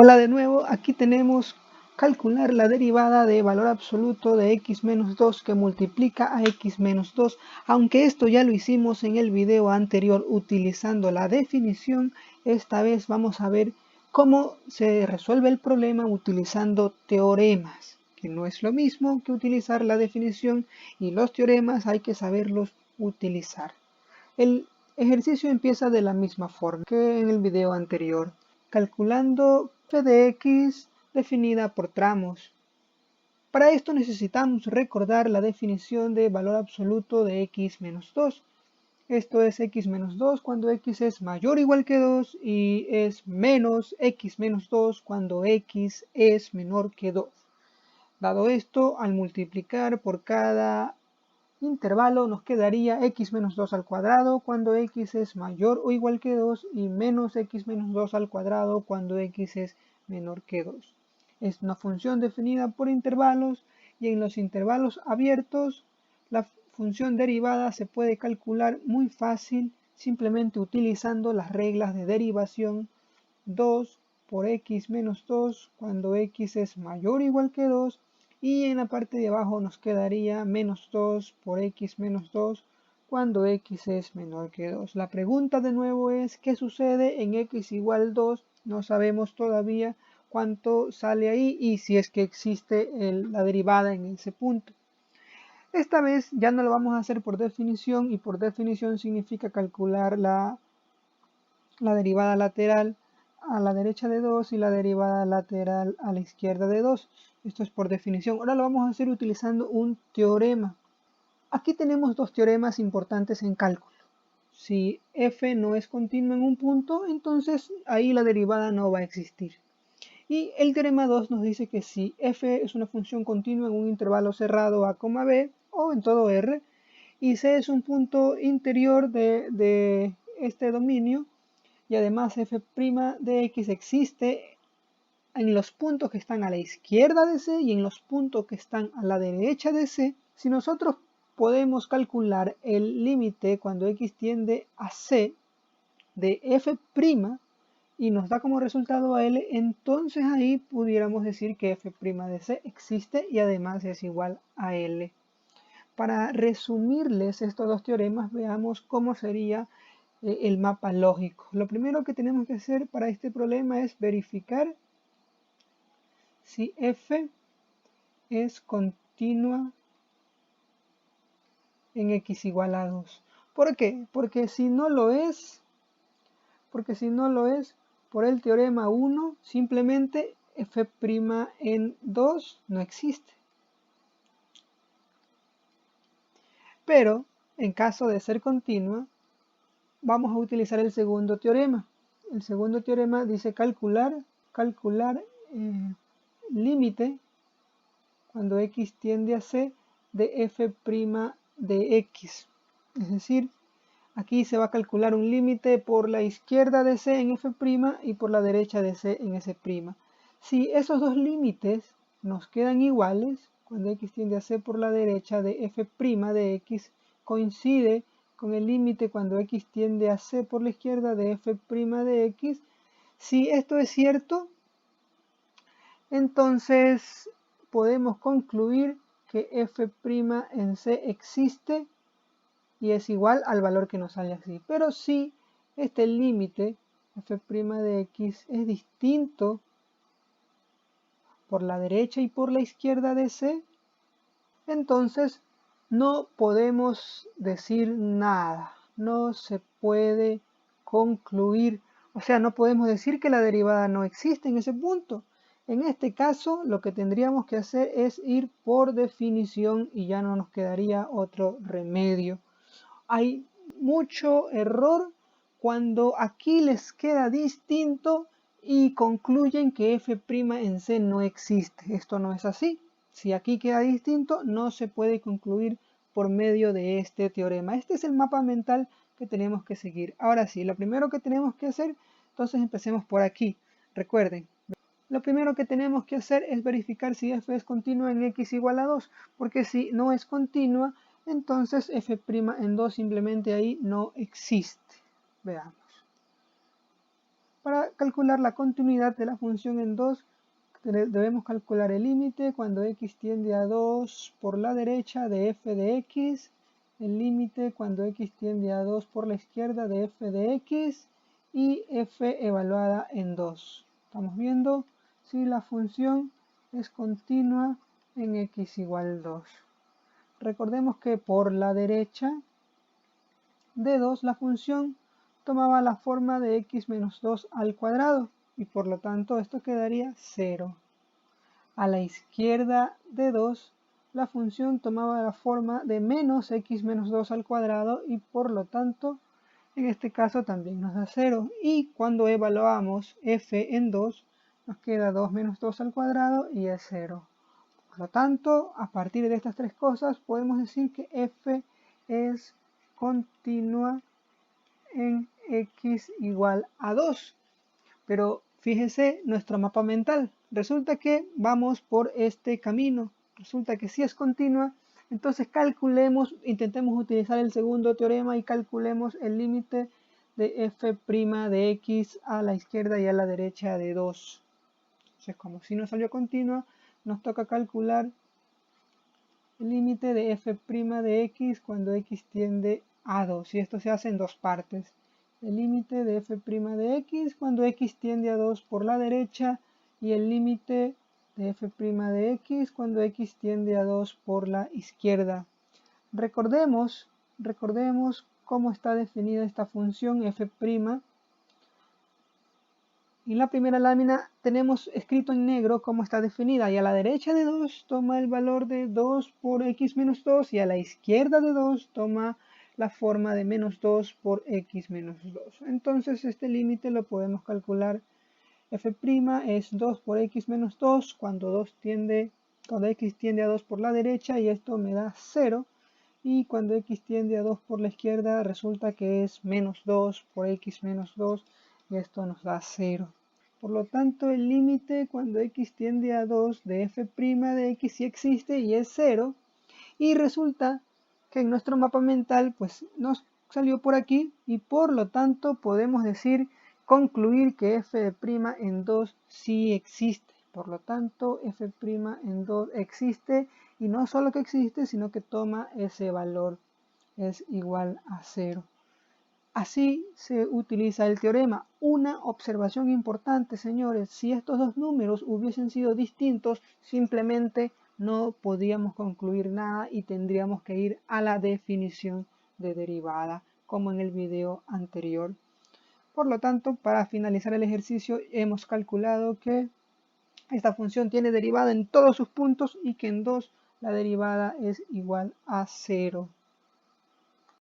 Hola de nuevo, aquí tenemos calcular la derivada de valor absoluto de x menos 2 que multiplica a x menos 2. Aunque esto ya lo hicimos en el video anterior utilizando la definición, esta vez vamos a ver cómo se resuelve el problema utilizando teoremas, que no es lo mismo que utilizar la definición, y los teoremas hay que saberlos utilizar. El ejercicio empieza de la misma forma que en el video anterior, calculando f de x definida por tramos. Para esto necesitamos recordar la definición de valor absoluto de x menos 2. Esto es x menos 2 cuando x es mayor o igual que 2 y es menos x menos 2 cuando x es menor que 2. Dado esto, al multiplicar por cada intervalo nos quedaría x menos 2 al cuadrado cuando x es mayor o igual que 2 y menos x menos 2 al cuadrado cuando x es menor que 2. Es una función definida por intervalos y en los intervalos abiertos la función derivada se puede calcular muy fácil simplemente utilizando las reglas de derivación 2 por x menos 2 cuando x es mayor o igual que 2 y en la parte de abajo nos quedaría menos 2 por x menos 2 cuando x es menor que 2. La pregunta de nuevo es ¿qué sucede en x igual 2? No sabemos todavía cuánto sale ahí y si es que existe la derivada en ese punto. Esta vez ya no lo vamos a hacer por definición, y por definición significa calcular la derivada lateral a la derecha de 2 y la derivada lateral a la izquierda de 2. Esto es por definición. Ahora lo vamos a hacer utilizando un teorema. Aquí tenemos dos teoremas importantes en cálculo. Si f no es continuo en un punto, entonces ahí la derivada no va a existir. Y el teorema 2 nos dice que si f es una función continua en un intervalo cerrado a, b o en todo R, y c es un punto interior de este dominio, y además f' de x existe en los puntos que están a la izquierda de C y en los puntos que están a la derecha de C, si nosotros podemos calcular el límite cuando x tiende a C de f' y nos da como resultado a L, entonces ahí pudiéramos decir que f' de C existe y además es igual a L. Para resumirles estos dos teoremas, veamos cómo sería el mapa lógico. Lo primero que tenemos que hacer para este problema es verificar si f es continua en x igual a 2. ¿Por qué? Porque si no lo es, por el teorema 1, simplemente f' en 2 no existe. Pero en caso de ser continua, vamos a utilizar el segundo teorema. El segundo teorema dice calcular límite cuando x tiende a C de f' de x. Es decir, aquí se va a calcular un límite por la izquierda de C en f' y por la derecha de C en S'. Si esos dos límites nos quedan iguales, cuando x tiende a C por la derecha de f' de x coincide con el límite cuando x tiende a C por la izquierda de f' de x, si esto es cierto, entonces podemos concluir que f' en C existe y es igual al valor que nos sale así. Pero si este límite f' de x es distinto por la derecha y por la izquierda de C, entonces no podemos decir nada, no se puede concluir, o sea, no podemos decir que la derivada no existe en ese punto. En este caso, lo que tendríamos que hacer es ir por definición y ya no nos quedaría otro remedio. Hay mucho error cuando aquí les queda distinto y concluyen que f' en C no existe. Esto no es así. Si aquí queda distinto, no se puede concluir por medio de este teorema. Este es el mapa mental que tenemos que seguir. Ahora sí, lo primero que tenemos que hacer, entonces empecemos por aquí. Recuerden, lo primero que tenemos que hacer es verificar si f es continua en x igual a 2, porque si no es continua, entonces f' en 2 simplemente ahí no existe. Veamos. Para calcular la continuidad de la función en 2, debemos calcular el límite cuando x tiende a 2 por la derecha de f de x, el límite cuando x tiende a 2 por la izquierda de f de x y f evaluada en 2. Estamos viendo si la función es continua en x igual 2. Recordemos que por la derecha de 2 la función tomaba la forma de x menos 2 al cuadrado y por lo tanto esto quedaría 0. A la izquierda de 2 la función tomaba la forma de menos x menos 2 al cuadrado y por lo tanto en este caso también nos da 0. Y cuando evaluamos f en 2 nos queda 2 menos 2 al cuadrado y es 0. Por lo tanto, a partir de estas tres cosas podemos decir que f es continua en x igual a 2. Pero fíjese nuestro mapa mental. Resulta que vamos por este camino. Resulta que si es continua, entonces calculemos, intentemos utilizar el segundo teorema y calculemos el límite de f' de x a la izquierda y a la derecha de 2. Entonces, como si nos salió continua, nos toca calcular el límite de f' de x cuando x tiende a 2. Y esto se hace en dos partes. El límite de f' de x cuando x tiende a 2 por la derecha y el límite de f' de x cuando x tiende a 2 por la izquierda. Recordemos cómo está definida esta función f'. En la primera lámina tenemos escrito en negro cómo está definida y a la derecha de 2 toma el valor de 2 por x menos 2 y a la izquierda de 2 toma la forma de menos 2 por x menos 2. Entonces este límite lo podemos calcular. F' es 2 por x menos 2 cuando x tiende a 2 por la derecha y esto me da 0. Y cuando x tiende a 2 por la izquierda resulta que es menos 2 por x menos 2 y esto nos da 0. Por lo tanto, el límite cuando x tiende a 2 de f' de x sí existe y es 0. Y resulta que en nuestro mapa mental pues nos salió por aquí y por lo tanto podemos concluir que f' en 2 sí existe. Por lo tanto, f' en 2 existe y no solo que existe, sino que toma ese valor, es igual a 0. Así se utiliza el teorema. Una observación importante, señores, si estos dos números hubiesen sido distintos, simplemente no podíamos concluir nada y tendríamos que ir a la definición de derivada, como en el video anterior. Por lo tanto, para finalizar el ejercicio, hemos calculado que esta función tiene derivada en todos sus puntos y que en 2 la derivada es igual a 0.